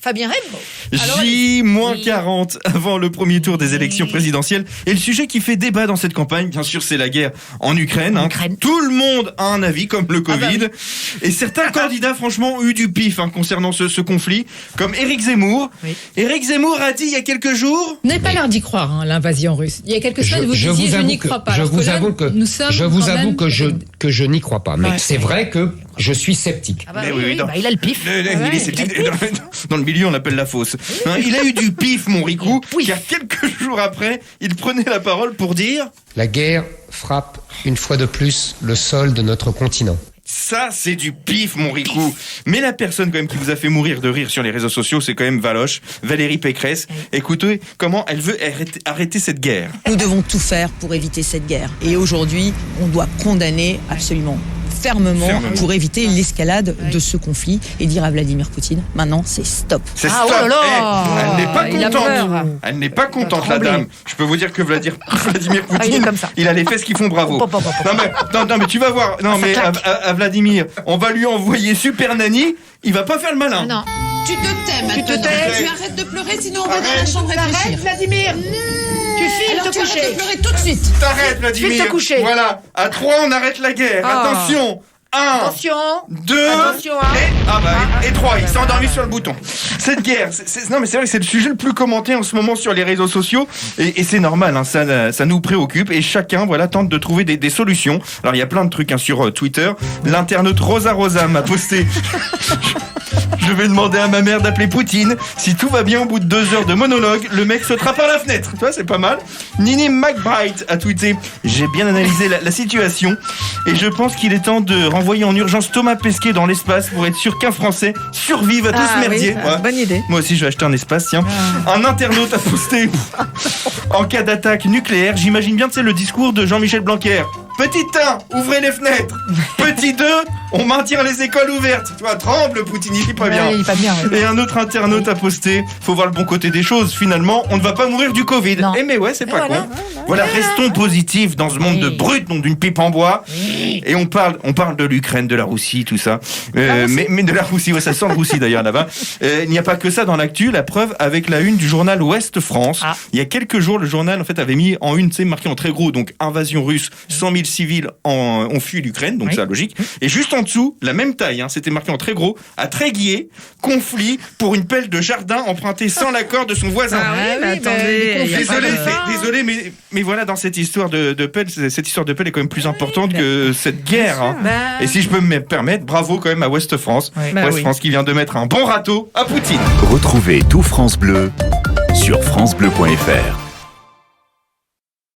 Fabien Reynaud. J-40 avant le premier tour des élections présidentielles. Et le sujet qui fait débat dans cette campagne, bien sûr, c'est la guerre en Ukraine. Tout le monde a un avis, comme le Covid. Oui. Et certains candidats, franchement, ont eu du pif concernant ce conflit, comme Éric Zemmour. Oui. Éric Zemmour a dit il y a quelques jours... Vous n'avez pas l'air d'y croire, l'invasion russe. Il y a quelques semaines, vous disiez je n'y crois pas. Je vous avoue que je n'y crois pas. Mais c'est vrai que je suis sceptique. Il a le pif. Il est sceptique. Dans le milieu, on l'appelle la fosse. Il a eu du pif, mon Ricou, car quelques jours après, il prenait la parole pour dire... La guerre frappe une fois de plus le sol de notre continent. Ça, c'est du pif, mon Ricou. Mais la personne, quand même, qui vous a fait mourir de rire sur les réseaux sociaux, c'est quand même Valoche, Valérie Pécresse. Écoutez comment elle veut arrêter cette guerre. Nous devons tout faire pour éviter cette guerre. Et aujourd'hui, on doit condamner absolument fermement pour éviter l'escalade de ce conflit et dire à Vladimir Poutine, maintenant, c'est stop. C'est stop. Oh là là, elle n'est pas il a contente. peur. Elle n'est pas contente, la dame. Je peux vous dire que Vladimir Poutine, il est comme ça. il a les fesses qui font bravo. Non mais tu vas voir. Non mais à Vladimir, on va lui envoyer Super Nanny. Il va pas faire le malin. Non. Tu te tais maintenant. Tu arrêtes de pleurer, sinon on va dans la chambre réfléchir. Vladimir. Tu files te tu arrêtes coucher. de pleurer tout de suite. T'arrêtes, Vladimir. File te coucher. Voilà. À 3, on arrête la guerre. Attention. 1, Attention. 2, Attention, et 3. Il s'est endormi sur le bouton. Cette guerre, non mais c'est vrai que c'est le sujet le plus commenté en ce moment sur les réseaux sociaux et c'est normal, ça nous préoccupe et chacun tente de trouver des solutions. Alors il y a plein de trucs sur Twitter. L'internaute Rosa m'a posté. Je vais demander à ma mère d'appeler Poutine. Si tout va bien, au bout de 2 heures de monologue, le mec sautera par la fenêtre. Tu vois, c'est pas mal. Nini McBride a tweeté: j'ai bien analysé la situation et je pense qu'il est temps de renvoyer en urgence Thomas Pesquet dans l'espace pour être sûr qu'un Français survive à tout ce merdier. Bonne idée. Moi aussi, je vais acheter un espace, tiens. Un internaute a posté: en cas d'attaque nucléaire, j'imagine bien, le discours de Jean-Michel Blanquer. Petit 1, ouvrez les fenêtres. Petit 2, on maintient les écoles ouvertes. Tu vois, tremble, Poutine, il est pas bien. Il est pas bien. Et un autre internaute a posté: faut voir le bon côté des choses. Finalement, on ne va pas mourir du Covid. Non. Eh mais ouais, c'est pas con. Voilà, restons positifs dans ce monde de brutes, non d'une pipe en bois. Et on parle de l'Ukraine, de la Russie, tout ça. Mais de la Russie, ça sent le Russie d'ailleurs là-bas. Il n'y a pas que ça dans l'actu. La preuve avec la une du journal Ouest France. Il y a quelques jours, le journal avait mis en une, marqué en très gros, donc invasion russe, 100 000 civils ont fui l'Ukraine, donc c'est logique. Et juste en dessous, la même taille, c'était marqué en très gros, à Tréguier, conflit pour une pelle de jardin empruntée sans l'accord de son voisin. Désolé, mais voilà, dans cette histoire de pelle, cette histoire de pelle est quand même plus importante que cette guerre. Et si je peux me permettre, bravo quand même à Ouest France. Ouest France qui vient de mettre un bon râteau à Poutine. Retrouvez tout France Bleu sur francebleu.fr.